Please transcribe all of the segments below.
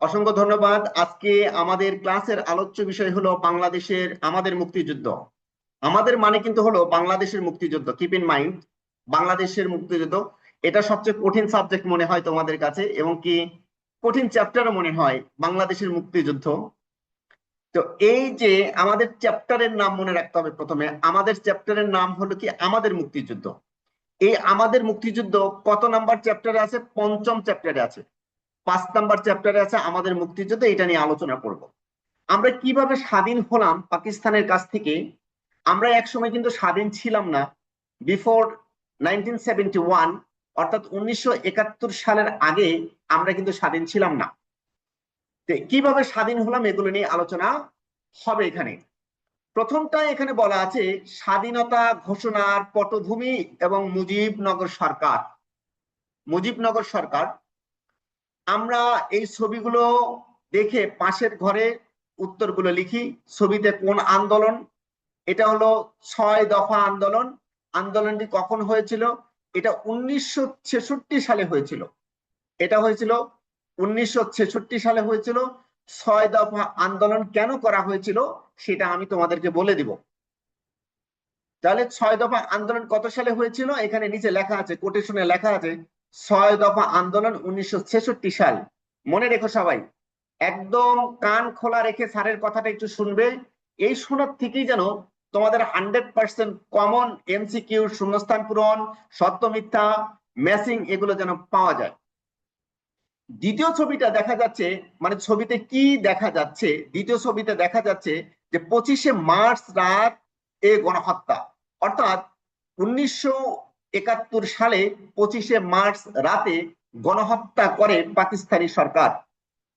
অসংখ্য ধন্যবাদ। আজকে আমাদের ক্লাসের আলোচ্য বিষয় হলো বাংলাদেশের আমাদের মুক্তিযুদ্ধ। আমাদের মানে কিন্তু হলো বাংলাদেশের মুক্তিযুদ্ধ। কিপ ইন মাইন্ড, বাংলাদেশের মুক্তিযুদ্ধ এটা সবচেয়ে কঠিন সাবজেক্ট মনে হয় তোমাদের কাছে, এবং কি কঠিন চ্যাপ্টারও মনে হয় বাংলাদেশের মুক্তিযুদ্ধ। তো এই যে আমাদের চ্যাপ্টারের নাম মনে রাখতে হবে। প্রথমে আমাদের চ্যাপ্টারের নাম হলো কি আমাদের মুক্তিযুদ্ধ। এই আমাদের মুক্তিযুদ্ধ কত নাম্বার চ্যাপ্টারে আছে? পঞ্চম চ্যাপ্টারে আছে। 5 নাম্বার চ্যাপ্টারে আছে আমাদের মুক্তিযুদ্ধ। এটা নিয়ে আলোচনা করব। আমরা কিভাবে স্বাধীন হলাম পাকিস্তানের কাছ থেকে। আমরা এক সময় কিন্তু স্বাধীন ছিলাম না। বিফোর 1971, অর্থাৎ 1971 সালের আগে আমরা কিন্তু স্বাধীন ছিলাম না। কিভাবে স্বাধীন হলাম এগুলো নিয়ে আলোচনা হবে এখানে। প্রথমটা এখানে বলা আছে স্বাধীনতা ঘোষণার পটভূমি এবং মুজিবনগর সরকার। মুজিবনগর সরকার, আমরা এই ছবিগুলো দেখে পাশের ঘরে উত্তরগুলো লিখি। ছবিতে কোন আন্দোলন? এটা হলো 6 দফা আন্দোলন। আন্দোলনটি কখন হয়েছিল? এটা 1966 সালে হয়েছিল। এটা হয়েছিল 1966 সালে হয়েছিল। 6 দফা আন্দোলন কেন করা হয়েছিল সেটা আমি তোমাদেরকে বলে দিব। তাহলে 6 দফা আন্দোলন কত সালে হয়েছিল? এখানে নিচে লেখা আছে, কোটেশনে লেখা আছে 6 দফা আন্দোলন 1966 সাল। মনে রেখো সবাই, একদম কান খোলা রেখে স্যারের কথাটা একটু শুনবে। এই শোনার থেকেই যেন তোমাদের 100% কমন এমসিকিউ, শূন্যস্থান পূরণ, সত্য মিথ্যা, ম্যাচিং এগুলো যেন পাওয়া যায়। দ্বিতীয় ছবিটা দেখা যাচ্ছে, মানে ছবিতে কি দেখা যাচ্ছে? দ্বিতীয় ছবিতে দেখা যাচ্ছে যে 25শে মার্চ রাত এ গণহত্যা, অর্থাৎ 1971 সালে 25শে মার্চ রাতে গণহত্যা করে পাকিস্তানি সরকার।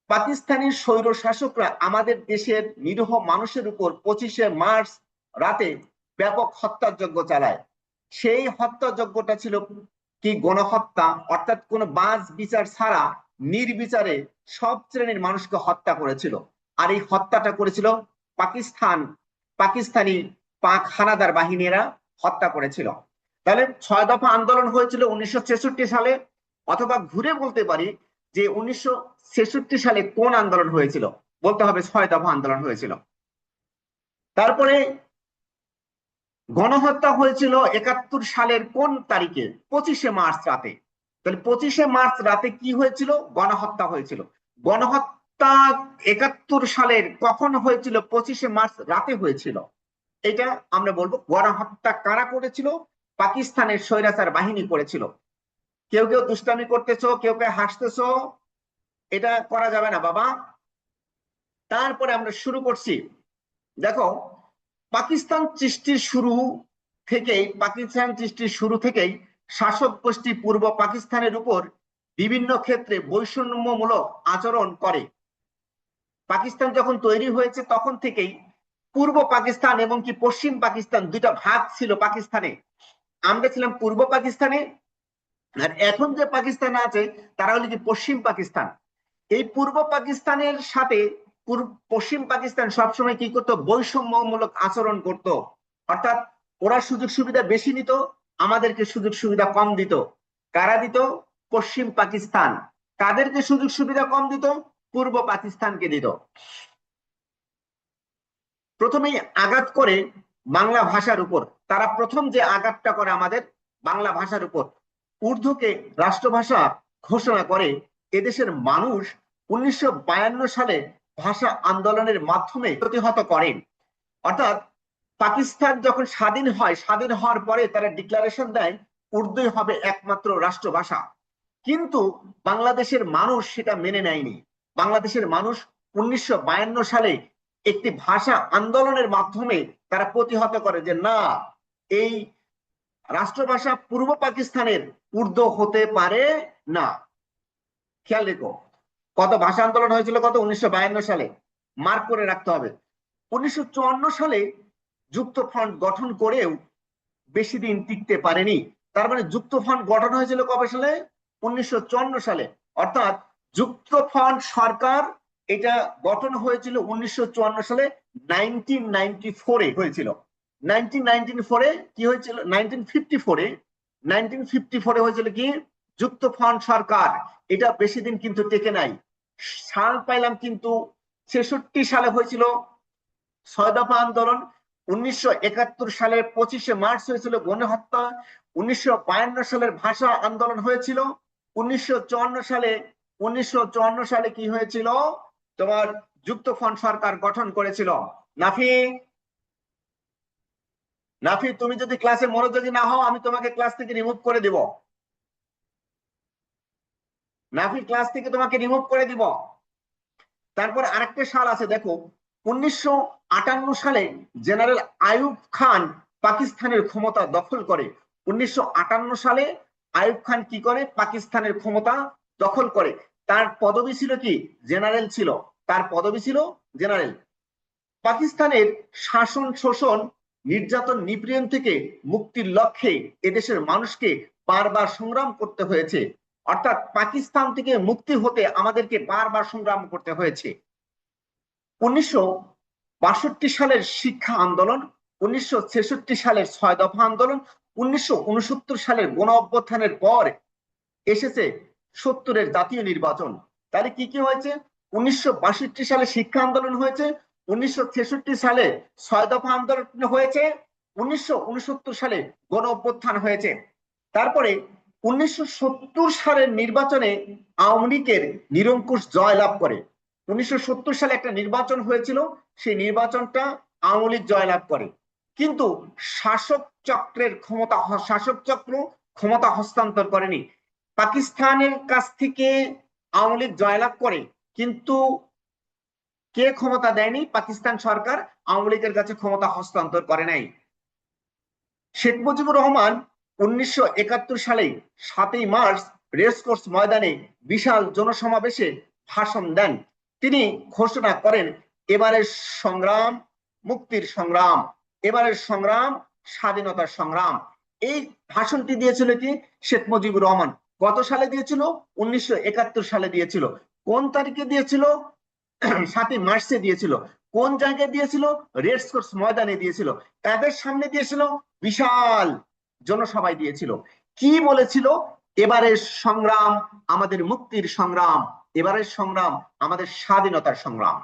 পাকিস্তানি স্বৈর শাসকরা আমাদের দেশের নিরীহ মানুষের উপর 25শে মার্চ রাতে ব্যাপক হত্যাযজ্ঞ চালায়। সেই হত্যাযজ্ঞটা ছিল কি? গণহত্যা, অর্থাৎ কোন বাঁচ বিচার ছাড়া নির্বিচারে সব শ্রেণীর মানুষকে হত্যা করেছিল। আর এই হত্যাটা করেছিল পাকিস্তানি পাক হানাদার বাহিনীরা হত্যা করেছিল। তাহলে 6 দফা আন্দোলন হয়েছিল 1966 সালে, অথবা ঘুরে বলতে পারি যে 1966 সালে কোন আন্দোলন হয়েছিল? বলতে হবে 6 দফা আন্দোলন হয়েছিল। তারপরে গণহত্যা হয়েছিল 71 সালের কোন তারিখে? 25শে মার্চ রাতে। তাহলে 25শে মার্চ রাতে কি হয়েছিল? গণহত্যা হয়েছিল। গণহত্যা 71 সালের কখন হয়েছিল? 25শে মার্চ রাতে হয়েছিল। এটা আমরা বলবো গণহত্যা কারা করেছিল? পাকিস্তানের স্বৈরাচার বাহিনী করেছিল। কেউ কেউ দুষ্টামি করতেছো, কেউ কেউ হাসতেছো, এটা করা যাবে না বাবা। তারপরে আমরা শুরু করছি। দেখো, পাকিস্তান সৃষ্টির শুরু থেকেই শাসক গোষ্ঠী পূর্ব পাকিস্তানের উপর বিভিন্ন ক্ষেত্রে বৈষম্যমূলক আচরণ করে। পাকিস্তান যখন তৈরি হয়েছে তখন থেকেই পূর্ব পাকিস্তান এবং কি পশ্চিম পাকিস্তান দুইটা ভাগ ছিল পাকিস্তানে। আমরা ছিলাম পূর্ব পাকিস্তানে, আর এখন যে পাকিস্তান আছে তারা হলো কি পশ্চিম পাকিস্তান। এই পূর্ব পাকিস্তানের সাথে পশ্চিম পাকিস্তান সবসময় কি করতো? বৈষম্যমূলক আচরণ করত। অর্থাৎ ওরা সুযোগ সুবিধা বেশি নিত, আমাদেরকে সুযোগ সুবিধা কম দিত। কারা দিত? পশ্চিম পাকিস্তান। কাদেরকে সুযোগ সুবিধা কম দিত? পূর্ব পাকিস্তানকে দিত। প্রথমেই আঘাত করে বাংলা ভাষার উপর। তারা প্রথম যে আঘাতটা করে আমাদের বাংলা ভাষার উপর। উর্দুকে রাষ্ট্রভাষা ঘোষণা করে এদেশের মানুষ 1952 সালে ভাষা আন্দোলনের মাধ্যমে প্রতিহত করেন। অর্থাৎ পাকিস্তান যখন স্বাধীন হয়, স্বাধীন হওয়ার পরে তারা ডিক্লারেশন দেয় উর্দুই হবে একমাত্র রাষ্ট্রভাষা। কিন্তু বাংলাদেশের মানুষ সেটা মেনে নেয়নি। বাংলাদেশের মানুষ 1952 সালে একটি ভাষা আন্দোলনের মাধ্যমে তারা প্রতিহত করে যে না, এই রাষ্ট্রভাষা পূর্ব পাকিস্তানের উর্দু হতে পারে না। খেয়াল রেখো, কত ভাষা আন্দোলন হয়েছিল? কত? 1952 সালে। মার্ক করে রাখতে হবে। 1954 সালে যুক্ত ফ্রন্ট গঠন করেও বেশি দিন টিকতে পারেনি। তার মানে যুক্ত ফ্রন্ট গঠন হয়েছিল কবে সালে? 1954 সালে। অর্থাৎ যুক্ত ফ্রন্ট সরকার এটা গঠন হয়েছিল 1954 সালে। 1994 হয়েছিল। 1994 কি হয়েছিল? 1954 হয়েছিল কি? যুক্ত ফ্রন্ট সরকার। এটা বেশি দিন কিন্তু টেকে নাই। সাল পাইলাম কিন্তু 66 সালে হয়েছিল 6 দফা আন্দোলন, 1971 সালের 25শে মার্চ হয়েছিল গণহত্যা, 1952 সালের ভাষা আন্দোলন হয়েছিল, 1954 সালে কি হয়েছিল, তোমার যুক্তফ্রন্ট সরকার গঠন করেছিল। নাফি, নাফি তুমি যদি ক্লাসে মনোযোগী না হও আমি তোমাকে ক্লাস থেকে রিমুভ করে দিব। নাফি ক্লাস থেকে তোমাকে রিমুভ করে দিব। তারপর আরেকটা সাল আছে দেখো, 1958 সালে জেনারেল আইয়ুব খান পাকিস্তানের ক্ষমতা দখল করে। 1958 সালে আইয়ুব খান কি করে, পাকিস্তানের ক্ষমতা দখল করে। তার পদবি ছিল কি, জেনারেল ছিল, তার পদবি ছিল জেনারেল। পাকিস্তানের শাসন শোষণ নির্যাতন নিপীড়ন থেকে মুক্তির লক্ষ্যে এদেশের মানুষকে বারবার সংগ্রাম করতে হয়েছে। অর্থাৎ পাকিস্তান থেকে মুক্তি হতে আমাদেরকে বারবার সংগ্রাম করতে হয়েছে। 1962 সালের শিক্ষা আন্দোলন, 1966 সালের 6 দফা আন্দোলন, 1969 সালের গণ অভ্যুত্থানের পর এসেছে 70-এর জাতীয় নির্বাচন। তাহলে কি কি হয়েছে, 1962 সালে শিক্ষা আন্দোলন হয়েছে, 1966 সালে 6 দফা আন্দোলন হয়েছে, 1969 সালে গণ অভ্যুত্থান হয়েছে। তারপরে 1970 সালের নির্বাচনে আওয়ামী লীগের নিরঙ্কুশ জয় লাভ করে। 1970 সালে একটা নির্বাচন হয়েছিল, সেই নির্বাচনটা আওয়ামী লীগ জয়লাভ করে, কিন্তু শাসক চক্র ক্ষমতা হস্তান্তর করেনি। পাকিস্তানের কাছ থেকে আওয়ামী লীগ জয়লাভ করে, কিন্তু কে ক্ষমতা দেয়নি, পাকিস্তান সরকার আওয়ামী লীগের কাছে ক্ষমতা হস্তান্তর করে নাই। শেখ মুজিবুর রহমান 1971 সালে 7ই মার্চ রেসকোর্স ময়দানে বিশাল জনসমাবেশে ভাষণ দেন। তিনি ঘোষণা করেন, এবারের সংগ্রাম মুক্তির সংগ্রাম, এবারের সংগ্রাম স্বাধীনতার সংগ্রাম। এই ভাষণটি দিয়েছিল কি, শেখ মুজিবুর রহমান। কত সালে দিয়েছিল, 1971 সালে দিয়েছিল। কোন তারিখে দিয়েছিল, 7ই মার্চে দিয়েছিল। কোন জায়গায় দিয়েছিল, রেসকোর্স ময়দানে দিয়েছিল। তাদের সামনে দিয়েছিল, বিশাল জনসভায় দিয়েছিল। কি বলেছিল, এবারের সংগ্রাম আমাদের মুক্তির সংগ্রাম, এবারের সংগ্রাম আমাদের স্বাধীনতার সংগ্রাম।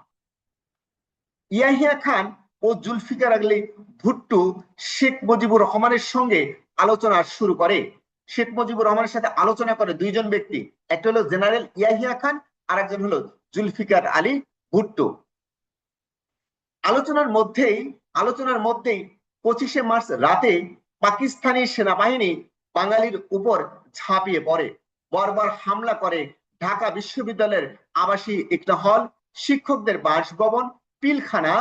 ইয়াহিয়া খান ও জুলফিকার আলী ভুট্টো শেখ মুজিবুর রহমানের সঙ্গে আলোচনা শুরু করে। শেখ মুজিবুর রহমানের সাথে আলোচনা করে দুইজন ব্যক্তি, একটা হলো জেনারেল ইয়াহিয়া খান আর একজন হলো জুলফিকার আলী ভুট্টো। আলোচনার মধ্যেই 25শে মার্চ রাতে পাকিস্তানি সেনাবাহিনী বাঙালির উপর ঝাঁপিয়ে পড়ে, বর্বর হামলা করে ঢাকা বিশ্ববিদ্যালয়ের আবাসিক একটা হল, শিক্ষকদের বাসভবন, Pilkhana,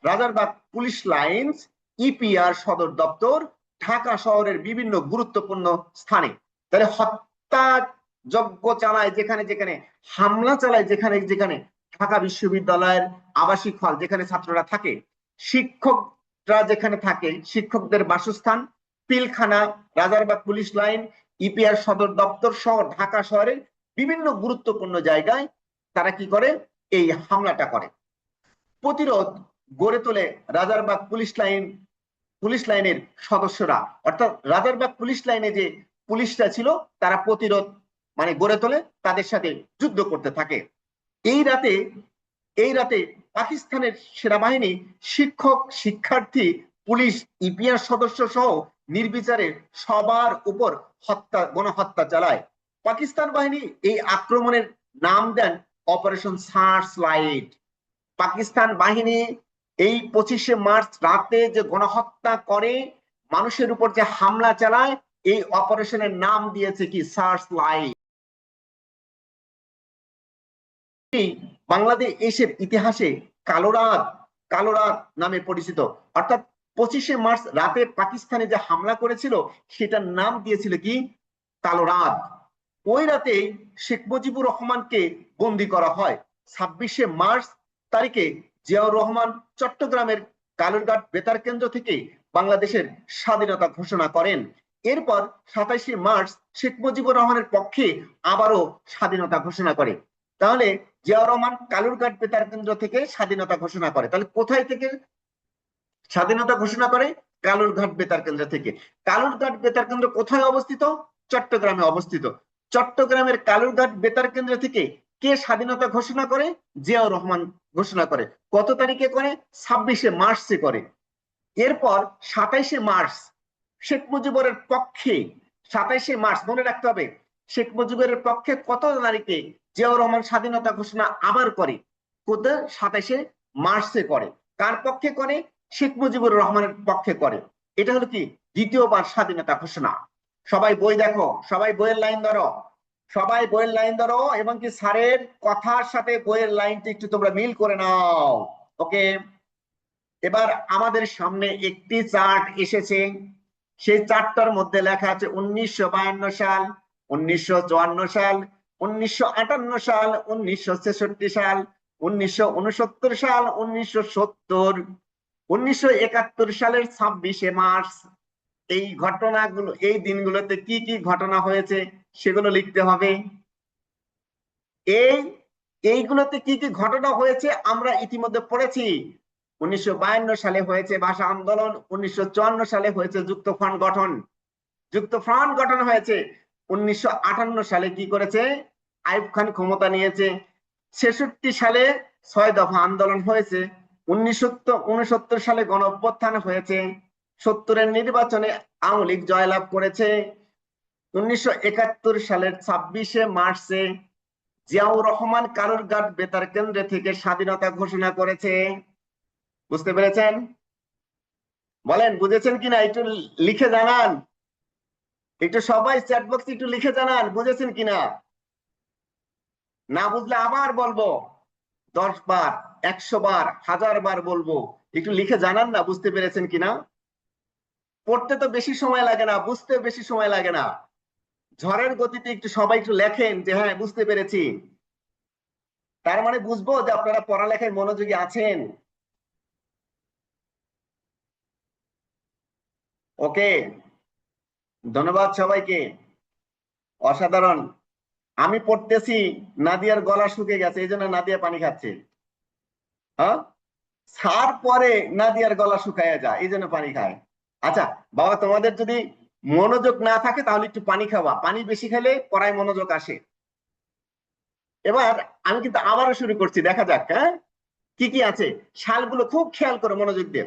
Rajarbagh police lines, EPR সদর দপ্তর, ঢাকা শহরের বিভিন্ন গুরুত্বপূর্ণ স্থানে। তাহলে হত্যা যজ্ঞ চালায় যেখানে যেখানে, হামলা চালায় যেখানে যেখানে, ঢাকা বিশ্ববিদ্যালয়ের আবাসিক হল যেখানে ছাত্ররা থাকে, শিক্ষকরা যেখানে থাকে, শিক্ষকদের বাসস্থান, Pilkhana, Rajarbagh police line, EPR সদর দপ্তর সহ ঢাকা শহরের বিভিন্ন গুরুত্বপূর্ণ জায়গায় তারা কি করে, এই হামলাটা করে। প্রতিরোধ গড়ে তোলে রাজারবাগ পুলিশ লাইনের সদস্যরা। অর্থাৎ রাজারবাগ পুলিশ লাইনে যে পুলিশরা ছিল তারা প্রতিরোধ মানে গড়ে তোলে, তাদের সাথে যুদ্ধ করতে থাকে। এই রাতে পাকিস্তানের সেনাবাহিনী শিক্ষক, শিক্ষার্থী, পুলিশ, ইপিআর সদস্য সহ নির্বিচারে সবার উপর গণহত্যা চালায়। পাকিস্তান বাহিনী এই আক্রমণের নাম দেন অপারেশন সার্চ লাইট। পাকিস্তান বাহিনী এই 25শে মার্চ রাতে যে গণহত্যা করে, মানুষের উপর যে হামলা চালায়, এই অপারেশনের নাম দিয়েছে কি, সার্চ লাইট। বাংলাদেশের ইতিহাসে কালো রাত নামে পরিচিত। অর্থাৎ 25শে মার্চ রাতে পাকিস্তানে যে হামলা করেছিল সেটার নাম দিয়েছিল কি, কালো রাত। ওই রাতে শেখ মুজিবুর রহমানকে বন্দী করা হয়। 26শে মার্চ তারিখে জিয়াউর রহমান চট্টগ্রামের কালুরঘাট বেতার কেন্দ্র থেকে বাংলাদেশের স্বাধীনতা ঘোষণা করেন। এরপর 27শে মার্চ শেখ মুজিবুর রহমানের পক্ষে আবারও স্বাধীনতা ঘোষণা করে। তাহলে জিয়াউর রহমান কালুরঘাট বেতার কেন্দ্র থেকে স্বাধীনতা ঘোষণা করে। তাহলে কোথায় থেকে স্বাধীনতা ঘোষণা করে, কালুরঘাট বেতার কেন্দ্র থেকে। কালুরঘাট বেতার কেন্দ্র কোথায় অবস্থিত, চট্টগ্রামে অবস্থিত। চট্টগ্রামের কালুরঘাট বেতার কেন্দ্র থেকে কে স্বাধীনতা ঘোষণা করে? জিয়াউর রহমান ঘোষণা করে। কত তারিখে করে? 26শে মার্চে করে। এরপর 27শে মার্চ শেখ মুজিবুরের পক্ষে, 27শে মার্চ মনে রাখতে হবে, শেখ মুজিবুরের পক্ষে কত তারিখে জিয়াউর রহমান স্বাধীনতা ঘোষণা আবার করে? কত? 27শে মার্চে করে। কার পক্ষে করে? শেখ মুজিবুর রহমানের পক্ষে করে। এটা হলো কি দ্বিতীয়বার স্বাধীনতা ঘোষণা। সবাই বই দেখো, সবাই বইয়ের লাইন ধরো, সবাই বইয়ের লাইন ধরো, এবং কি স্যারের কথার সাথে বইয়ের লাইনটা একটু তোমরা মিল করে নাও। ওকে, এবার আমাদের সামনে একটি চার্ট এসেছে। সেই চার্টটার মধ্যে লেখা আছে 1952 সাল, 1954 সাল, 1958 সাল, 1966 সাল, 1969 সাল, 1970, 1971 সালের 26শে মার্চ। এই ঘটনাগুলো, এই দিনগুলোতে কি কি ঘটনা হয়েছে সেগুলো লিখতে হবে। এইগুলোতে কি কি ঘটনা হয়েছে আমরা ইতিমধ্যে পড়েছি। 1952 সালে হয়েছে ভাষা আন্দোলন, 1954 সালে হয়েছে যুক্তফ্রন্ট গঠন, যুক্তফ্রন্ট গঠন হয়েছে। 1958 সালে কি করেছে? আইয়ুব খান ক্ষমতা নিয়েছে। 66 সালে 6 দফা আন্দোলন হয়েছে। 1969 সালে গণ অভ্যুত্থান হয়েছে। 70-এর নির্বাচনে আওয়ামী লীগ জয়লাভ করেছে। 1971 সালের 26শে মার্চে জিয়াউর রহমান কালুরঘাট বেতার কেন্দ্র থেকে স্বাধীনতা ঘোষণা করেছে। বুঝতে পেরেছেন? বলেন বুঝেছেন কিনা, একটু লিখে জানান। একটু সবাই চ্যাট বক্সে একটু লিখে জানান বুঝেছেন কিনা। না বুঝলে আবার বলবো, 10 বার, 100 বার, 1000 বার বলবো, একটু লিখে জানান না বুঝতে পেরেছেন কিনা। পড়তে তো বেশি সময় লাগে না, বুঝতে বেশি সময় লাগে না। ঝড়ের গতিতে একটু সবাই একটু লেখেন যে হ্যাঁ বুঝতে পেরেছি, তার মানে বুঝবো যে আপনারা পড়ালেখায় মনোযোগী আছেন। ওকে, ধন্যবাদ সবাইকে, অসাধারণ। আমি পড়তেছি, নাদিয়ার গলা শুকিয়ে গেছে, এই জন্য নাদিয়া পানি খাচ্ছে। হ্যাঁ, সার পরে নাদিয়ার গলা শুকায় যায়, এই জন্য পানি খায়। আচ্ছা বাবা, তোমাদের যদি মনোযোগ না থাকে তাহলে একটু পানি খাওয়া, পানি বেশি খেলে পড়ায় মনোযোগ আসে। এবার আমি কিন্তু আবারও শুরু করছি, দেখা যাক হ্যাঁ কি কি আছে। সালগুলো খুব খেয়াল করে মনোযোগ দিয়ে।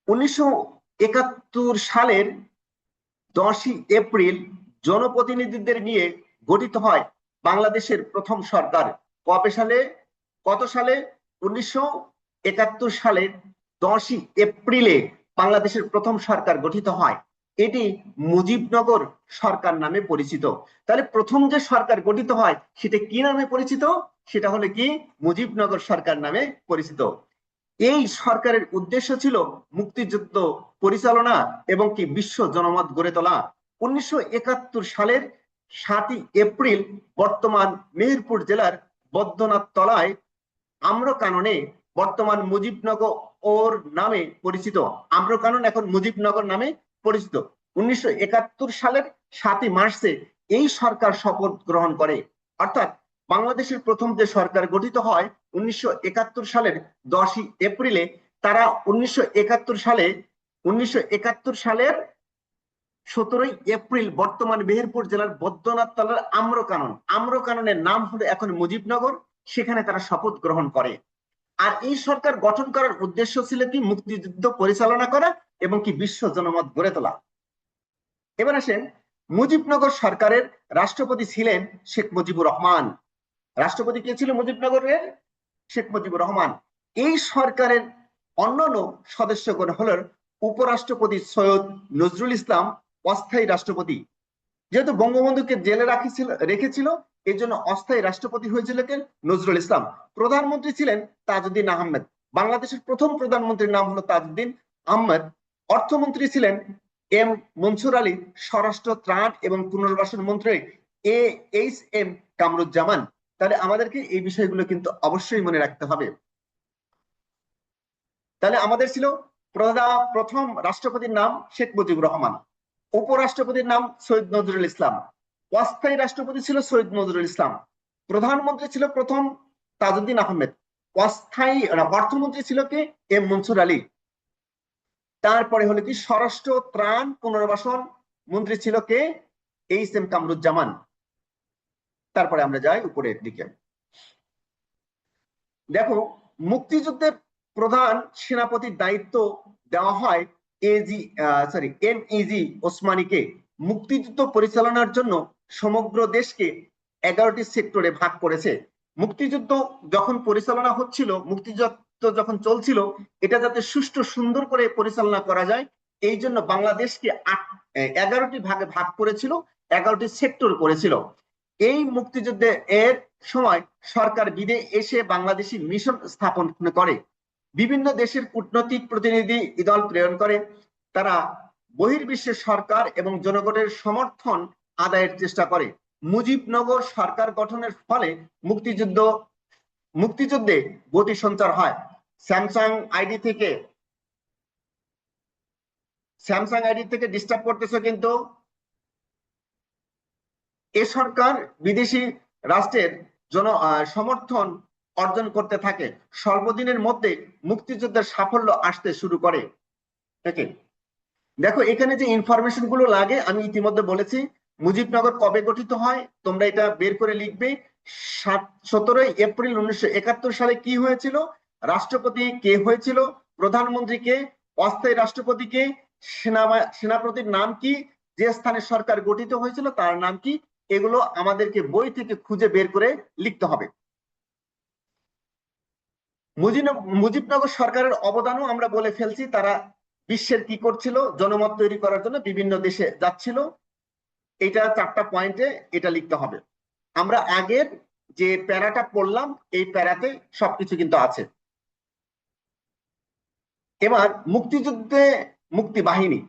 1971 সালের 10ই এপ্রিল জনপ্রতিনিধিদের নিয়ে গঠিত হয় বাংলাদেশের প্রথম সরকার। কবে সালে? কত সালে? 1971 সালের 10ই এপ্রিলে বাংলাদেশের প্রথম সরকার গঠিত হয়। এটি মুজিবনগর সরকার নামে পরিচিত। তাহলে প্রথম যে সরকার গঠিত হয় সেটা কি নামে পরিচিত? সেটা হলো কি মুজিবনগর সরকার নামে পরিচিত। এই সরকারের উদ্দেশ্য ছিল মুক্তিযুদ্ধ পরিচালনা এবং কি বিশ্ব জনমত গড়ে তোলা। 1971 সালের 7ই এপ্রিল বর্তমান মেহেরপুর জেলার বৈদ্যনাথ তলায় আম্রকাননে, বর্তমান মুজিবনগর ওর নামে পরিচিত, আম্রকানন এখন মুজিবনগর নামে পরিচিত। 1971 সালের 7ই মার্চে এই সরকার শপথ গ্রহণ করে। অর্থাৎ বাংলাদেশের প্রথম যে সরকার গঠিত হয় 1971 সালের 10ই এপ্রিলে, তারা 1971 সালের 17ই এপ্রিল বর্তমান মেহেরপুর জেলার বৈদ্যনাথ তলার আম্রকানন, আম্রকাননের নাম হলো এখন মুজিবনগর, সেখানে তারা শপথ গ্রহণ করে। আর এই সরকার গঠন করার উদ্দেশ্য ছিল কি মুক্তিযুদ্ধ পরিচালনা করা এবং কি বিশ্ব জনমত গড়ে তোলা। এবার আসেন, মুজিবনগর সরকারের রাষ্ট্রপতি ছিলেন শেখ মুজিবুর রহমান। রাষ্ট্রপতি কে ছিল মুজিবনগরের? শেখ মুজিবুর রহমান। এই সরকারের অন্যান্য সদস্যগণ হলেন উপরাষ্ট্রপতি সৈয়দ নজরুল ইসলাম, অস্থায়ী রাষ্ট্রপতি। যেহেতু বঙ্গবন্ধুকে জেলে রেখেছিল এই জন্য অস্থায়ী রাষ্ট্রপতি হয়েছিল কে? নজরুল ইসলাম। প্রধানমন্ত্রী ছিলেন তাজউদ্দিন আহমেদ। বাংলাদেশের প্রথম প্রধানমন্ত্রীর নাম হলো তাজউদ্দিন আহমেদ। অর্থমন্ত্রী ছিলেন এম মনসুর আলী। স্বরাষ্ট্র, ত্রাণ এবং পুনর্বাসন মন্ত্রী এইচ এম কামরুজ্জামান। তাহলে আমাদেরকে এই বিষয়গুলো কিন্তু অবশ্যই মনে রাখতে হবে। তাহলে আমাদের ছিল প্রথম রাষ্ট্রপতির নাম শেখ মুজিবুর রহমান, উপরাষ্ট্রপতির নাম সৈয়দ নজরুল ইসলাম, অস্থায়ী রাষ্ট্রপতি ছিল সৈয়দ নজরুল ইসলাম, প্রধানমন্ত্রী ছিল প্রথম তাজউদ্দিন আহমেদ, অস্থায়ী অর্থমন্ত্রী ছিল কে? এম মনসুর আলী। তারপরে হলো কি স্বরাষ্ট্র, ত্রাণ, পুনর্বাসন মন্ত্রী ছিল কে? H M Kamruzzaman. তারপরে আমরা যাই উপরের দিকে। দেখো, মুক্তিযুদ্ধের প্রধান সেনাপতির দায়িত্ব দেওয়া হয় এমইজি ওসমানীকে। মুক্তিযুদ্ধ পরিচালনার জন্য সমগ্র দেশকে 11টি সেক্টরে ভাগ করেছে। মুক্তিযুদ্ধ যখন পরিচালনা হচ্ছিল, মুক্তিযুদ্ধ যখন চলছিল, এটা যাতে সুষ্ঠু সুন্দর করে পরিচালনা করা যায়, এই জন্য বাংলাদেশকে 11টি ভাগে ভাগ করেছিল, 11টি সেক্টর করেছিল। এই মুক্তিযুদ্ধে এর সময় সরকার বিদেশ এসে বাংলাদেশি মিশন স্থাপন করে, বিভিন্ন দেশের কূটনৈতিক প্রতিনিধি দল প্রেরণ করে। তারা বহির্বিশ্বের সরকার এবং জনগণের সমর্থন আদায়ের চেষ্টা করে। মুজিবনগর সরকার গঠনের ফলে মুক্তিযুদ্ধে গতি সঞ্চার হয়। স্যামসাং আইডি থেকে ডিস্টার্ব করতেছে কিন্তু। এ সরকার বিদেশি রাষ্ট্রের সমর্থন অর্জন করতে থাকে। স্বল্পদিনের মধ্যে মুক্তিযুদ্ধের সাফল্য আসতে শুরু করে। দেখো, এখানে যে ইনফরমেশন গুলো লাগে আমি ইতিমধ্যে বলেছি। মুজিবনগর কবে গঠিত হয় তোমরা এটা বের করে লিখবে। 17 এপ্রিল 1971 সালে কি হয়েছিল, রাষ্ট্রপতি কে হয়েছিল, প্রধানমন্ত্রী কে, অস্থায়ী রাষ্ট্রপতি কে, সেনাপতির নাম কি, যে স্থানে সরকার গঠিত হয়েছিল তার নাম কি, এগুলো আমাদেরকে বই থেকে খুঁজে বের করে লিখতে হবে। মুজিবনগর সরকারের অবদানও আমরা বলে ফেলছি। তারা বিশ্বের কি করছিল, জনমত তৈরি করার জন্য বিভিন্ন দেশে যাচ্ছিল। এটা 4টা পয়েন্টে এটা লিখতে হবে। আমরা আগের যে প্যারাটা পড়লাম এই প্যারাতে সবকিছু কিন্তু আছে। এবার মুক্তিযুদ্ধে মুক্তি বাহিনী,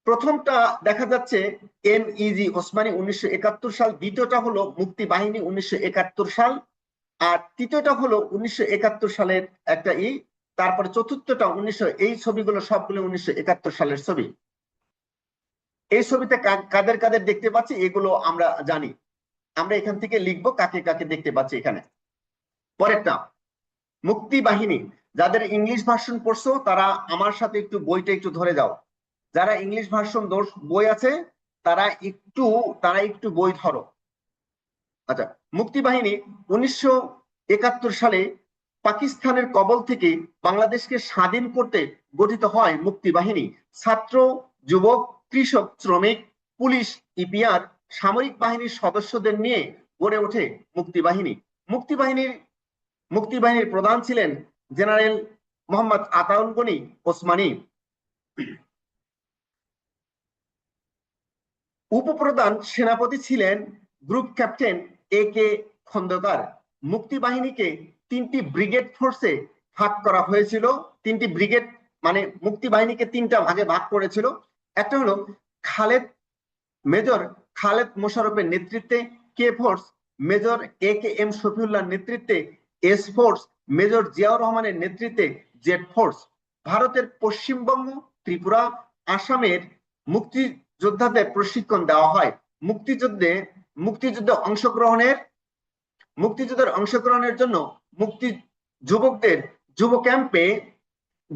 প্রথমটা দেখা যাচ্ছে এমইজি ওসমানী 1971 সাল, দ্বিতীয়টা হলো মুক্তি বাহিনী 1971 সাল, আর তৃতীয়টা হলো 1971 সালের একটা তারপরে চতুর্থটা এই ছবিগুলো সবগুলো 1971 সালের ছবি। এই ছবিতে কাদের কাদের দেখতে পাচ্ছি এগুলো আমরা জানি। আমরা এখান থেকে লিখবো কাকে কাকে দেখতে পাচ্ছি এখানে। পরেরটা মুক্তি বাহিনী, যাদের ইংলিশ ভার্সন পড়ছো তারা আমার সাথে একটু বইটা একটু ধরে যাও। যারা ইংলিশ ভার্সন বই আছে তারা একটু বই ধরো। আচ্ছা, মুক্তি বাহিনী 1971 সালে পাকিস্তানের কবল থেকে বাংলাদেশকে স্বাধীন করতে গঠিত হয় মুক্তি বাহিনী। ছাত্র, যুবক, কৃষক, শ্রমিক, পুলিশ, ইপিআর, সামরিক বাহিনীর সদস্যদের নিয়ে গড়ে ওঠে মুক্তি বাহিনী। মুক্তি বাহিনীর প্রধান ছিলেন জেনারেল মোহাম্মদ আতাউল গনি ওসমানী। উপপ্রধান সেনাপতি ছিলেন গ্রুপ ক্যাপ্টেন AK খন্দকার। মুক্তি বাহিনীকে 3টি ব্রিগেড ফোর্সে ভাগ করা হয়েছিল। 3টি ব্রিগেড মানে মুক্তি বাহিনীকে 3টা ভাগে ভাগ করেছিল। একটা হলো মেজর খালেদ মোশাররফের নেতৃত্বে কে ফোর্স, মেজর AKM শফিউল্লাহর নেতৃত্বে এস ফোর্স, মেজর জিয়াউর রহমানের নেতৃত্বে জেড ফোর্স। ভারতের পশ্চিমবঙ্গ, ত্রিপুরা, আসামের মুক্তিযোদ্ধাদের প্রশিক্ষণ দেওয়া হয়। মুক্তিযুদ্ধে অংশগ্রহণের জন্য যুবকদের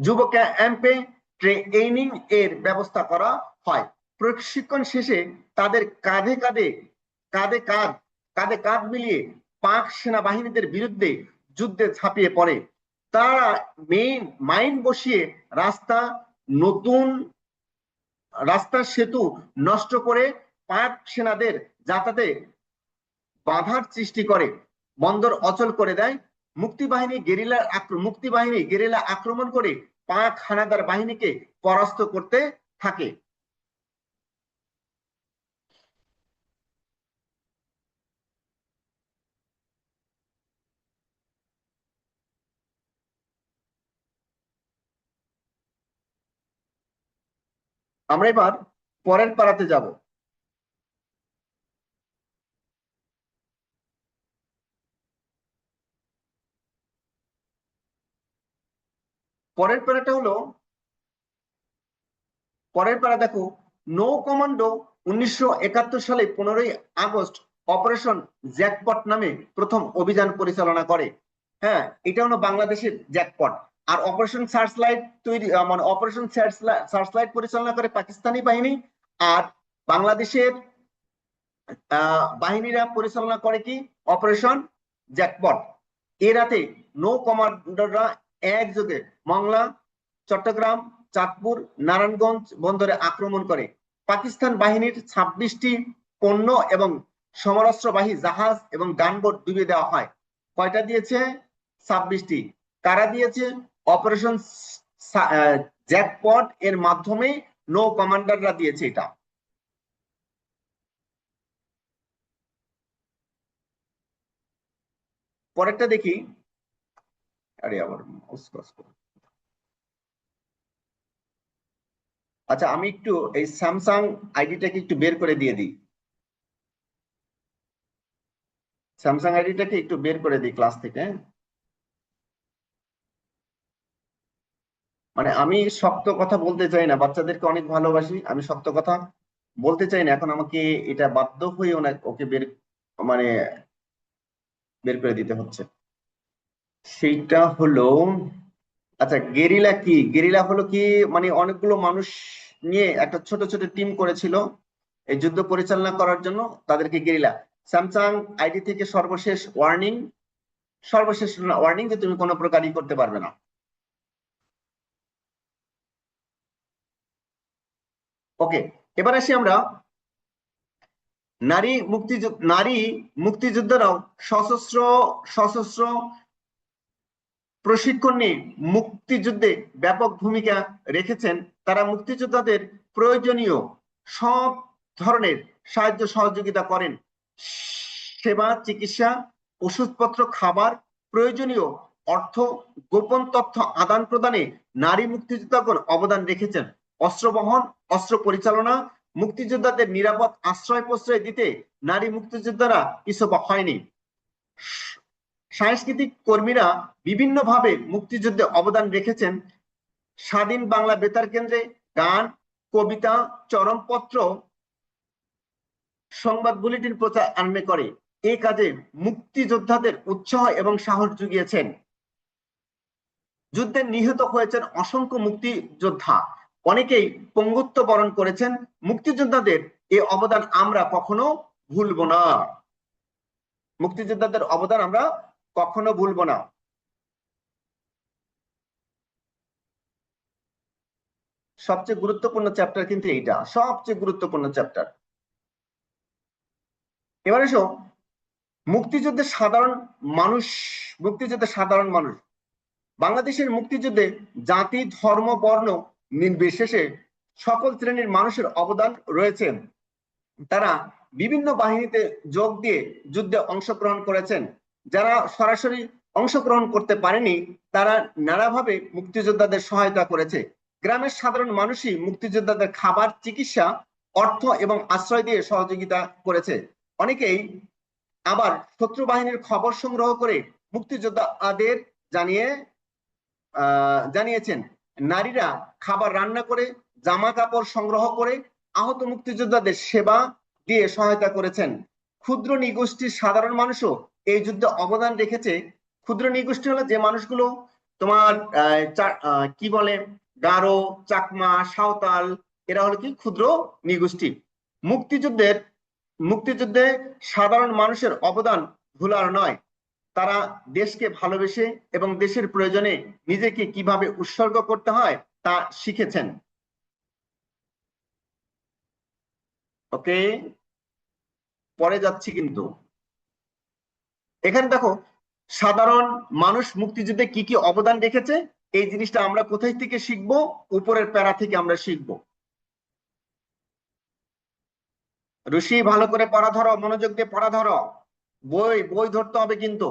যুব ক্যাম্পে ট্রেনিং এর ব্যবস্থা করা হয়। প্রশিক্ষণ শেষে তাদের কাঁধে কাঁধ মিলিয়ে পাক সেনাবাহিনীদের বিরুদ্ধে যুদ্ধে ঝাঁপিয়ে পড়ে। তারা মাইন বসিয়ে রাস্তার সেতু নষ্ট করে পাক সেনাদের যাতায়াতে বাধার সৃষ্টি করে, বন্দর অচল করে দেয়। মুক্তি বাহিনী গেরিলা আক্রমণ করে পাক হানাদার বাহিনীকে পরাস্ত করতে থাকে। আমরা এবার পরের পাড়াতে যাব। পরের পাড়া দেখো, নৌ কমান্ডো 1971 সালে 15ই আগস্ট অপারেশন জ্যাকপট নামে প্রথম অভিযান পরিচালনা করে। হ্যাঁ, এটা হলো বাংলাদেশের জ্যাকপট। আর অপারেশন সার্চলাইট পরিচালনা করে পাকিস্তানি বাহিনী, আর বাংলাদেশের বাহিনীরা পরিচালনা করে কি অপারেশন জ্যাকপট। এ রাতে নৌ কমান্ডাররা একযোগে মংলা, চট্টগ্রাম, চাঁদপুর, নারায়ণগঞ্জ বন্দরে আক্রমণ করে। পাকিস্তান বাহিনীর 26টি পণ্য এবং সমরাস্ত্রবাহী জাহাজ এবং গানবোট ডুবিয়ে দেওয়া হয়। কয়টা দিয়েছে? 26টি। কারা দিয়েছে? অপারেশন জ্যাকপট এর মাধ্যমে নৌ কমান্ডাররা দিয়েছে এটা। পরেরটা দেখি। আরে আবার আচ্ছা, আমি একটু এই স্যামসাং আইডিটাকে একটু বের করে দিয়ে দিই। স্যামসাং আইডিটাকে একটু বের করে দিই ক্লাস থেকে। মানে আমি শক্ত কথা বলতে চাই না, বাচ্চাদেরকে অনেক ভালোবাসি, আমি শক্ত কথা বলতে চাই না, এখন আমাকে এটা বাধ্য হয়ে ওকে মানে বের করে দিতে হচ্ছে। সেইটা হলো, আচ্ছা গেরিলা কি? গেরিলা হলো কি, মানে অনেকগুলো মানুষ নিয়ে একটা ছোট ছোট টিম করেছিল এই যুদ্ধ পরিচালনা করার জন্য, তাদেরকে গেরিলা। স্যামসাং আইডি থেকে সর্বশেষ ওয়ার্নিং, সর্বশেষ ওয়ার্নিং যে তুমি কোনো প্রকারই করতে পারবে না। ওকে, এবার আসি আমরা নারী মুক্তিযোদ্ধারাও সশস্ত্র সশস্ত্র প্রশিক্ষণ নিয়ে মুক্তিযুদ্ধে ব্যাপক ভূমিকা রেখেছেন। তারা মুক্তিযোদ্ধাদের প্রয়োজনীয় সব ধরনের সাহায্য সহযোগিতা করেন। সেবা, চিকিৎসা, ওষুধপত্র, খাবার, প্রয়োজনীয় অর্থ, গোপন তথ্য আদান প্রদানে নারী মুক্তিযোদ্ধাগণ অবদান রেখেছেন। অস্ত্র বহন, অস্ত্র পরিচালনা, মুক্তিযোদ্ধাদের নিরাপদ আশ্রয় প্রশ্রয় দিতে নারী মুক্তিযোদ্ধারা পিছপা হয়নি। সাংস্কৃতিক কর্মীরা বিভিন্নভাবে মুক্তিযুদ্ধে অবদান রেখেছেন। স্বাধীন বাংলা বেতার কেন্দ্রে গান, কবিতা, চরমপত্র, সংবাদ বুলেটিন প্রচার আরম্ভ করে এই কাজে মুক্তিযোদ্ধাদের উৎসাহ এবং সাহস জুগিয়েছেন। যুদ্ধে নিহত হয়েছেন অসংখ্য মুক্তিযোদ্ধা, অনেকেই পঙ্গুত্ব বরণ করেছেন। মুক্তিযোদ্ধাদের এই অবদান আমরা কখনো ভুলব না। মুক্তিযোদ্ধাদের অবদান আমরা কখনো ভুলব না। সবচেয়ে গুরুত্বপূর্ণ চ্যাপ্টার কিন্তু এইটা, সবচেয়ে গুরুত্বপূর্ণ চ্যাপ্টার। এবার এসো মুক্তিযুদ্ধের সাধারণ মানুষ। মুক্তিযুদ্ধের সাধারণ মানুষ, বাংলাদেশের মুক্তিযুদ্ধে জাতি, ধর্ম, বর্ণ নির্বিশেষে সকল শ্রেণীর মানুষের অবদান রয়েছে। তারা বিভিন্ন বাহিনীতে যোগ দিয়ে যুদ্ধে অংশগ্রহণ করেছেন। যারা সরাসরি অংশগ্রহণ করতে পারেনি তারা নানাভাবে মুক্তিযোদ্ধাদের সহায়তা করেছে। গ্রামের সাধারণ মানুষই মুক্তিযোদ্ধাদের খাবার, চিকিৎসা, অর্থ এবং আশ্রয় দিয়ে সহযোগিতা করেছে। অনেকেই আবার শত্রু বাহিনীর খবর সংগ্রহ করে মুক্তিযোদ্ধাদের জানিয়েছেন। নারীরা খাবার রান্না করে, জামা কাপড় সংগ্রহ করে আহত মুক্তিযোদ্ধাদের সেবা দিয়ে সহায়তা করেছেন। ক্ষুদ্র নৃগোষ্ঠীর সাধারণ মানুষও এই যুদ্ধে অবদান রেখেছে। ক্ষুদ্র নৃগোষ্ঠী হলো যে মানুষগুলো তোমার কি বলে, গারো, চাকমা, সাঁওতাল, এরা হলো কি ক্ষুদ্র নৃগোষ্ঠী। মুক্তিযুদ্ধে সাধারণ মানুষের অবদান ভুলার নয়। তারা দেশকে ভালোবেসে এবং দেশের প্রয়োজনে নিজেকে কিভাবে উৎসর্গ করতে হয় তা শিখেছেন। ওকে, পরে যাচ্ছি কিন্তু এখানে দেখো সাধারণ মানুষ মুক্তিযুদ্ধে কি কি অবদান রেখেছে, এই জিনিসটা আমরা কোথায় থেকে শিখবো? উপরের প্যারা থেকে আমরা শিখবো। ঋষি ভালো করে পড়া ধরো, মনোযোগ দিয়ে পড়া ধরো, বই বই ধরতে হবে কিন্তু।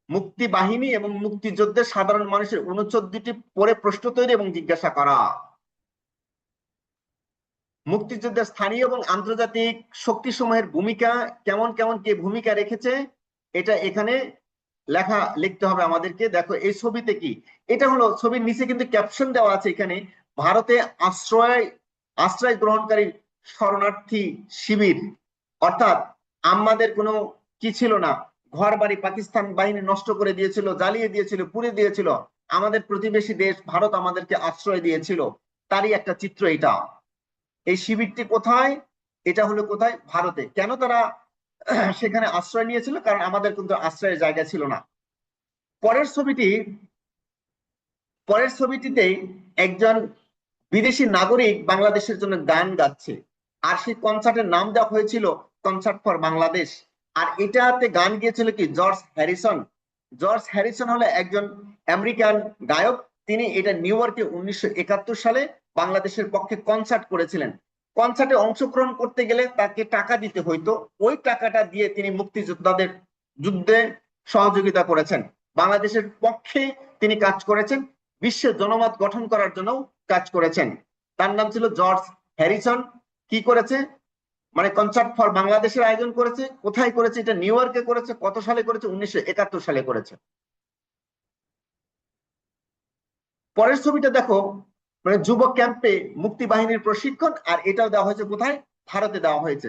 মুক্তি বাহিনী এবং মুক্তিযুদ্ধের সাধারণ মানুষের অনুচ্ছেদটি পড়ে প্রশ্ন তৈরি এবং জিজ্ঞাসা করা। মুক্তিযুদ্ধের স্থানীয় এবং আন্তর্জাতিক শক্তিসমূহের ভূমিকা কেমন কেমন কে ভূমিকা রেখেছে এটা এখানে লিখতে হবে আমাদেরকে। দেখো এই ছবিতে কি, এটা হলো ছবির নিচে কিন্তু ক্যাপশন দেওয়া আছে এখানে, ভারতে আশ্রয় গ্রহণকারী শরণার্থী শিবির। অর্থাৎ আমাদের কোনো কি ছিল না, ঘর বাড়ি পাকিস্তান বাহিনী নষ্ট করে দিয়েছিল, জ্বালিয়ে দিয়েছিল, পুড়ে দিয়েছিল। আমাদের প্রতিবেশী দেশ ভারত আমাদেরকে আশ্রয় দিয়েছিল, তারই একটা চিত্র এটা। এই শিবিরটি কোথায়? এটা হলো কোথায়? ভারতে। কেন তারা সেখানে আশ্রয় নিয়েছিল? কারণ আমাদের কিন্তু আশ্রয়ের জায়গা ছিল না। পরের ছবিটি পরের ছবিটিতে একজন বিদেশি নাগরিক বাংলাদেশের জন্য গান গাচ্ছে, আর সেই কনসার্টের নাম দেওয়া হয়েছিল কনসার্ট ফর বাংলাদেশ। আর এটাতে গান গিয়েছিল কি জর্জ হ্যারিসন। জর্জ হ্যারিসন হলো একজন আমেরিকান গায়ক। তিনি এটা নিউ ইয়র্কে 1971 সালে বাংলাদেশের পক্ষে কনসার্ট করেছিলেন। কনসার্টে অংশগ্রহণ করতে গেলে তাকে টাকা দিতে হইতো, ওই টাকাটা দিয়ে তিনি মুক্তিযোদ্ধাদের যুদ্ধে সহযোগিতা করেছেন, বাংলাদেশের পক্ষে তিনি কাজ করেছেন, বিশ্বের জনমত গঠন করার জন্য কাজ করেছেন। তার নাম ছিল জর্জ হ্যারিসন। কি করেছে, মানে কনসার্ট ফর বাংলাদেশের আয়োজন করেছে। কোথায় করেছে? এটা নিউ ইয়র্কে করেছে। কত সালে করেছে? 1971 সালে করেছে। পরের ছবিটা দেখো, মানে যুব ক্যাম্পে মুক্তি বাহিনীর প্রশিক্ষণ, আর এটাও দেওয়া হয়েছে কোথায়? ভারতে দেওয়া হয়েছে।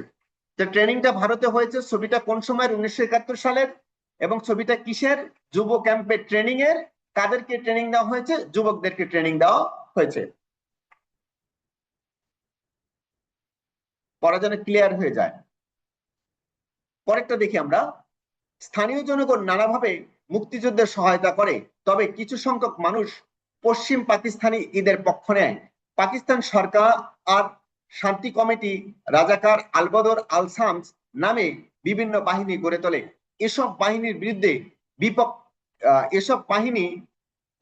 যে ট্রেনিংটা ভারতে হয়েছে। ছবিটা কোন সময়ের? 1971 সালের। এবং ছবিটা কিসের? যুব ক্যাম্পে ট্রেনিং এর। কাদেরকে ট্রেনিং দেওয়া হয়েছে? যুবকদেরকে ট্রেনিং দেওয়া হয়েছে। পড়া যেন ক্লিয়ার হয়ে যায়। পরেরটা দেখি আমরা। স্থানীয় জনগণ নানাভাবে মুক্তিযুদ্ধের সহায়তা করে, তবে কিছু সংখ্যক মানুষ পশ্চিম পাকিস্তানি ঈদের পক্ষ নেয়। পাকিস্তান সরকার আর শান্তি কমিটি রাজাকার আলবদর আল শামস নামে বিভিন্ন বাহিনী গড়ে তোলে। এসব বাহিনীর বিরুদ্ধে বিপক্ষ এসব বাহিনী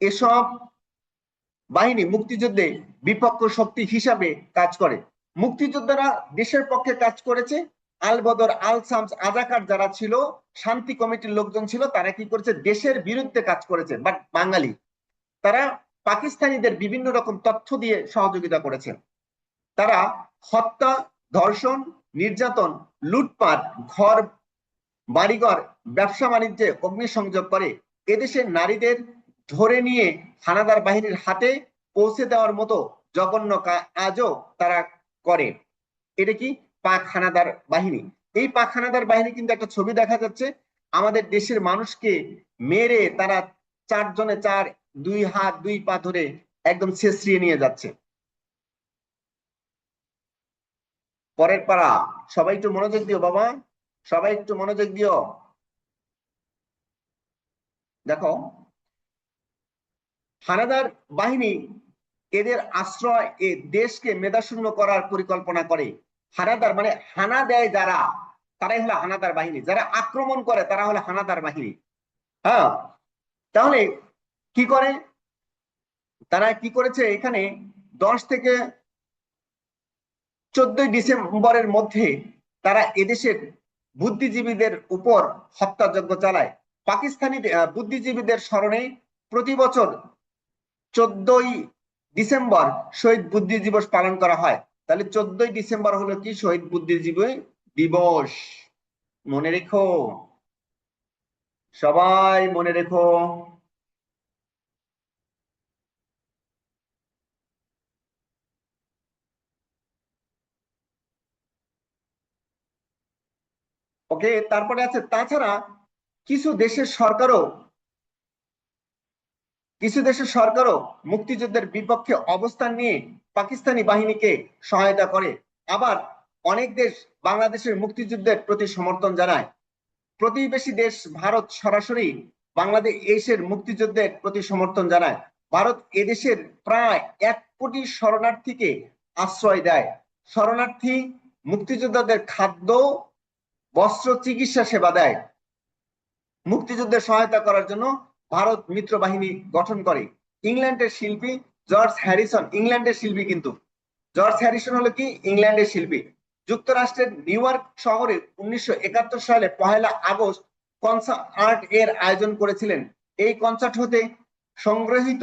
এসব বাহিনী মুক্তিযুদ্ধে বিপক্ষ শক্তি হিসাবে কাজ করে। মুক্তিযোদ্ধারা দেশের পক্ষে কাজ করেছে। আল বদর আল শামস আজাকার যারা ছিল, শান্তি কমিটির লোকজন ছিল, তারা কি করেছে? দেশের বিরুদ্ধে কাজ করেছে। বাট বাঙালি তারা পাকিস্তানিদের বিভিন্ন রকম তথ্য দিয়ে সহযোগিতা করেছে। তারা হত্যা, ধর্ষণ, নির্যাতন, লুটপাট, ঘর বাড়িঘর, ব্যবসা বাণিজ্যে অগ্নিসংযোগ করে। এদেশের নারীদের ধরে নিয়ে হানাদার বাহিনীর হাতে পৌঁছে দেওয়ার মতো জঘন্য কাজও তারা করে। এটা কি? পাক হানাদার বাহিনী। এই পাক হানাদার বাহিনী কিন্তু একটা ছবি দেখা যাচ্ছে, আমাদের দেশের মানুষকে মেরে তারা চারজনে চার, দুই হাত দুই পা ধরে একদম ছেঁচড়িয়ে নিয়ে যাচ্ছে। পরের পাড়া, সবাই একটু মনোযোগ দিও বাবা, সবাই একটু মনোযোগ দিও। দেখো, হানাদার বাহিনী এদের আশ্রয় এ দেশকে মেধাশূন্য করার পরিকল্পনা করে। হানাদার মানে হানা দেয় যারা, তারাই হলো হানাদার বাহিনী। যারা আক্রমণ করে তারা হলো হানাদার বাহিনী। হ্যাঁ, তাহলে কি করে? তারা কি করেছে? এখানে 10 থেকে 14 ডিসেম্বরের মধ্যে তারা এদেশের বুদ্ধিজীবীদের উপর হত্যাযজ্ঞ চালায়। পাকিস্তানি বুদ্ধিজীবীদের স্মরণে প্রতি বছর 14ই ডিসেম্বর শহীদ বুদ্ধি দিবস পালন করা হয়। তাহলে 14ই ডিসেম্বর হলো কি? শহীদ বুদ্ধিজীবী দিবস। মনে রেখো, সবাই মনে রেখো। ওকে, তারপরে আছে তাছাড়া কিছু দেশের সরকারও কিছু দেশের সরকারও মুক্তিযুদ্ধের বিপক্ষে অবস্থান নিয়ে পাকিস্তানি বাহিনীকে সহায়তা করে। আবার অনেক দেশ বাংলাদেশের মুক্তিযুদ্ধের প্রতি সমর্থন জানায়। প্রতিবেশী দেশ ভারত সরাসরি বাংলাদেশের মুক্তিযুদ্ধের প্রতি সমর্থন জানায়। ভারত এদেশের প্রায় 1 কোটি শরণার্থীকে আশ্রয় দেয়। শরণার্থী মুক্তিযোদ্ধাদের খাদ্য, বস্ত্র, চিকিৎসা সেবা দেয়। মুক্তিযুদ্ধে সহায়তা করার জন্য ভারত মিত্র বাহিনী গঠন করে। ইংল্যান্ডের শিল্পী জর্জ হ্যারিসন, ইংল্যান্ডের শিল্পী কিন্তু জর্জ হ্যারিসন হলো কি? ইংল্যান্ডের শিল্পী। যুক্তরাষ্ট্রের নিউ ইয়র্ক শহরে 1971 সালে 1 আগস্ট কনসার্ট এর আয়োজন করেছিলেন। এই কনসার্ট হতে সংগ্রহিত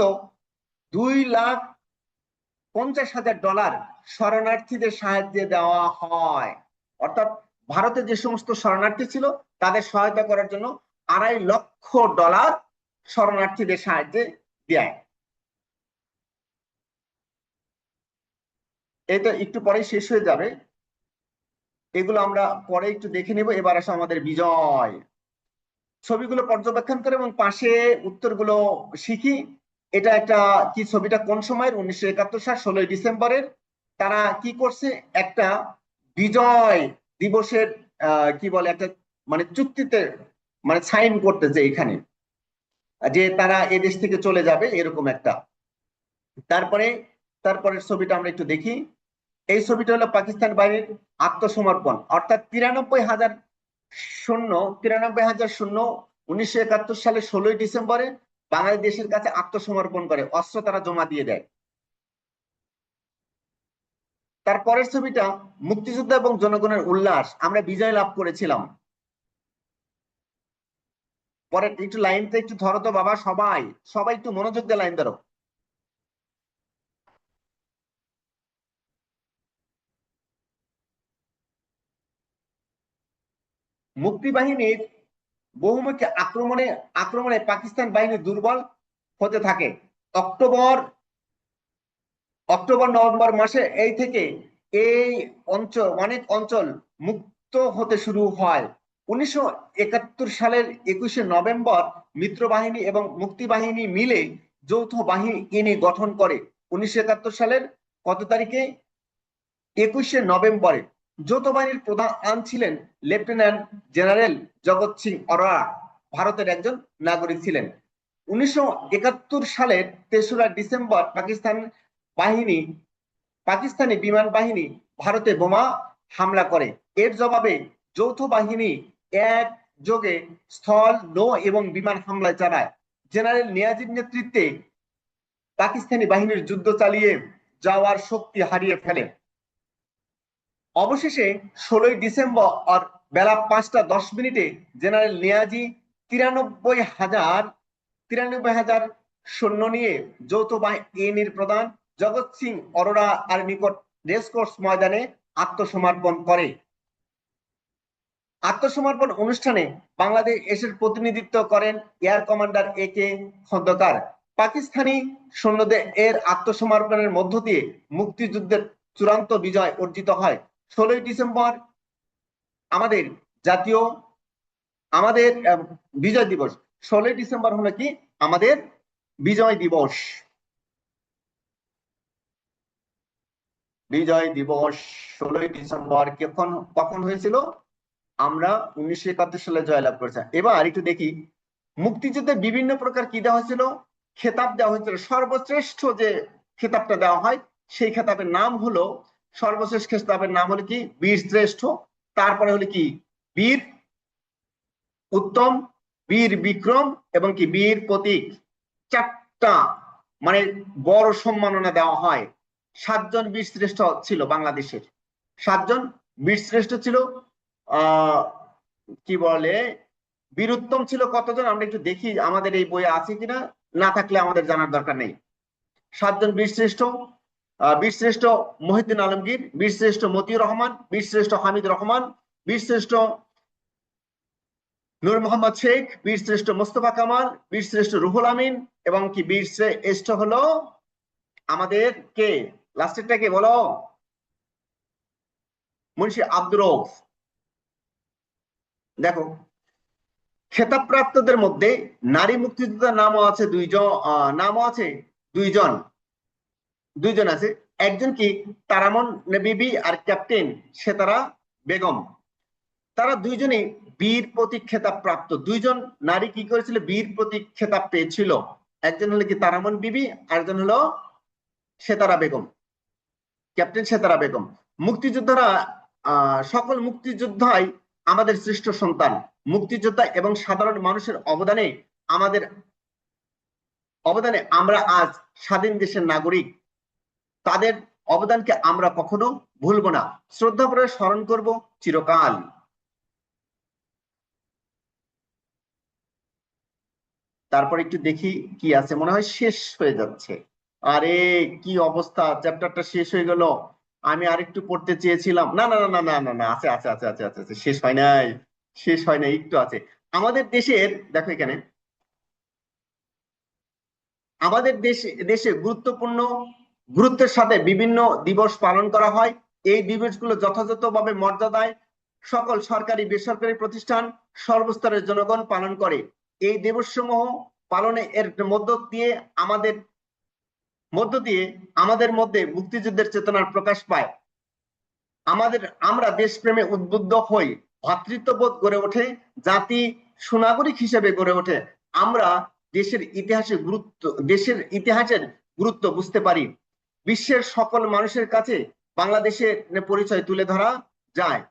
$2,50,000 শরণার্থীদের সাহায্যে দেওয়া হয়। অর্থাৎ ভারতে যে সমস্ত শরণার্থী ছিল তাদের সহায়তা করার জন্য $2.5 লক্ষ শরণার্থীদের সাহায্যে দেয়। এটা একটু পরে শেষ হয়ে যাবে, এগুলো আমরা পরে একটু দেখে নেব। এবার আসে আমাদের বিজয়। ছবিগুলো পর্যবেক্ষণ করে এবং পাশে উত্তরগুলো শিখি। এটা একটা কি? ছবিটা কোন সময়ের? 1971 সাল 16ই ডিসেম্বরের। তারা কি করছে? একটা বিজয় দিবসের কি বলে, একটা মানে চুক্তিতে মানে সাইন করতেছে এখানে। যে তারা এদেশ থেকে চলে যাবে, এরকম একটা। তারপরে তারপরের ছবিটা আমরা একটু দেখি। এই ছবিটা হলো পাকিস্তান বাহিনীর আত্মসমর্পণ, অর্থাৎ 93,000 সৈন্য 1971 সালে 16ই ডিসেম্বরে বাংলাদেশের কাছে আত্মসমর্পণ করে, অস্ত্র তারা জমা দিয়ে দেয়। তারপরের ছবিটা মুক্তিযুদ্ধ এবং জনগণের উল্লাস, আমরা বিজয় লাভ করেছিলাম। পরে একটু লাইনটা একটু ধরো তো বাবা, সবাই সবাই একটু মনোযোগ দিয়ে লাইন ধরো। মুক্তিবাহিনীর বহুমুখী আক্রমণে পাকিস্তান বাহিনী দুর্বল হতে থাকে। অক্টোবর অক্টোবর নভেম্বর মাসে এই থেকে এই অনেক অঞ্চল মুক্ত হতে শুরু হয়। 1971 সালের 21শে নভেম্বর মিত্রবাহিনী এবং মুক্তিবাহিনী মিলে যৌথ বাহিনী গঠন করে। 1971 সালের কত তারিখে? 21শে নভেম্বরে। যৌথ বাহিনীর প্রধান ছিলেন লেফটেন্যান্ট জেনারেল জগৎ সিং অরোরা, ভারতের একজন নাগরিক ছিলেন। 1971 সালের 3রা ডিসেম্বর পাকিস্তানি বিমান বাহিনী ভারতে বোমা হামলা করে। এর জবাবে যৌথ বাহিনী একযোগে স্থল, নৌ এবং বিমান হামলা চালায়। জেনারেল নিয়াজির নেতৃত্বে পাকিস্তানি বাহিনীর যুদ্ধ চালিয়ে যাওয়ার শক্তি হারিয়ে ফেলে। অবশেষে 16ই ডিসেম্বর বেলা 5টা 10 মিনিটে জেনারেল নিয়াজি 93,000 সৈন্য নিয়ে যৌথ বাহিনীর প্রধান জগৎ সিং অরোরা আর নিকট রেসকোর্স ময়দানে আত্মসমর্পণ করে। আত্মসমর্পণ অনুষ্ঠানে বাংলাদেশ এসের প্রতিনিধিত্ব করেন air commander AK Khandaker. Pakistani সৈন্যদের এর আত্মসমর্পণের মধ্য দিয়ে মুক্তিযুদ্ধের চূড়ান্ত বিজয় অর্জিত হয়। 16ই ডিসেম্বর আমাদের জাতীয় আমাদের বিজয় দিবস। 16ই ডিসেম্বর হলো কি আমাদের বিজয় দিবস। বিজয় দিবস 16ই ডিসেম্বর কখন কখন হয়েছিল? আমরা 1971 সালে জয়লাভ করেছি। এবার একটু দেখি মুক্তিযুদ্ধে বিভিন্ন প্রকার কি দেওয়া হয়েছিল, খেতাব দেওয়া হয়েছিল। সর্বশ্রেষ্ঠ যে খেতাবটা দেওয়া হয় সেই খেতাবের নাম হলো, সর্বশেষ খেতাবের নাম হলো কি বীর শ্রেষ্ঠ। তারপরে হলো কি বীর উত্তম, বীর বিক্রম এবং কি বীর প্রতীক। চারটা মানে বড় সম্মাননা দেওয়া হয়। 7জন বীর শ্রেষ্ঠ ছিল বাংলাদেশের, 7জন বীর শ্রেষ্ঠ ছিল। কি বলে বীর উত্তম ছিল কতজন আমরা একটু দেখি আমাদের এই বইয়ে আছে কিনা, না থাকলে আমাদের জানার দরকার নেই। 7জন বীর শ্রেষ্ঠ, বীর শ্রেষ্ঠ মহিউদ্দিন আলমগীর, বীর শ্রেষ্ঠ মতিউর রহমান, বীর শ্রেষ্ঠ হামিদ রহমান, বীর শ্রেষ্ঠ নূর মোহাম্মদ শেখ, বীর শ্রেষ্ঠ মোস্তফা কামাল, বীর শ্রেষ্ঠ রুহুল আমিন এবং কি বীর শ্রেষ্ঠ হলো আমাদের কে, লাস্টেরটা কে বলো? মুন্সি আব্দুর রউফ। দেখো খেতাবপ্রাপ্তদের মধ্যে নারী মুক্তিযোদ্ধার নামও আছে দুইজন দুইজন আছে। একজন কি তারামন বিবি আর ক্যাপ্টেন সেতারা বেগম। তারা দুইজনই বীর প্রতীক খেতাব প্রাপ্ত। দুইজন নারী কি করেছিল, বীর প্রতীক খেতাব পেয়েছিল। একজন হলো কি তারামন বিবি, আরেকজন হলো সেতারা বেগম, ক্যাপ্টেন সেতারা বেগম। মুক্তিযোদ্ধারা সকল মুক্তিযোদ্ধাই আমাদের শ্রেষ্ঠ সন্তান। মুক্তিযোদ্ধা এবং সাধারণ মানুষের অবদানে আমরা আজ স্বাধীন দেশের নাগরিক। তাদের অবদানকে আমরা কখনো ভুলবো না, শ্রদ্ধা করে স্মরণ করব চিরকাল। তারপর একটু দেখি কি আছে, মনে হয় শেষ হয়ে যাচ্ছে। আরে কি অবস্থা, চ্যাপ্টারটা শেষ হয়ে গেল। আমি আরেকটু পড়তে চেয়েছিলাম। না না না না না না না, আছে আছে আছে আছে আছে আছে, শেষ হয় নাই, শেষ হয় নাই, একটু আছে। আমাদের দেশের দেখো এখানে আমাদের দেশে গুরুত্বের সাথে বিভিন্ন দিবস পালন করা হয়। এই দিবসগুলো যথাযথভাবে মর্যাদায় সকল সরকারি বেসরকারি প্রতিষ্ঠান সর্বস্তরের জনগণ পালন করে। এই দিবসসমূহ পালনে এর মধ্য দিয়ে আমাদের মধ্যে মুক্তিযুদ্ধের চেতনার প্রকাশ পায়। আমরা দেশপ্রেমে উদ্বুদ্ধ হই, ভ্রাতৃত্ববোধ গড়ে ওঠে, জাতি সুনাগরিক হিসেবে গড়ে ওঠে। আমরা দেশের ইতিহাসের গুরুত্ব বুঝতে পারি। বিশ্বের সকল মানুষের কাছে বাংলাদেশের পরিচয় তুলে ধরা যায়।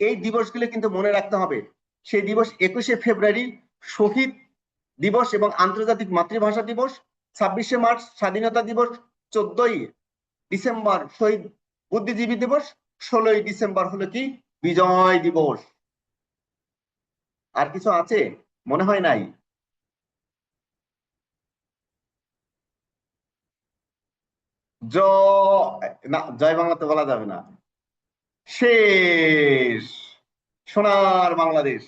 এই দিবসগুলো কিন্তু মনে রাখতে হবে। সেই দিবস 21শে ফেব্রুয়ারি শহীদ দিবস এবং আন্তর্জাতিক মাতৃভাষা দিবস, 26শে মার্চ স্বাধীনতা দিবস, 14ই ডিসেম্বর শহীদ বুদ্ধিজীবী দিবস, 16ই ডিসেম্বর হলো কি বিজয় দিবস। আর কিছু আছে? মনে হয় নাই। না, জয় বাংলা তো বলা যাবে না। শেষ। সোনার বাংলাদেশ।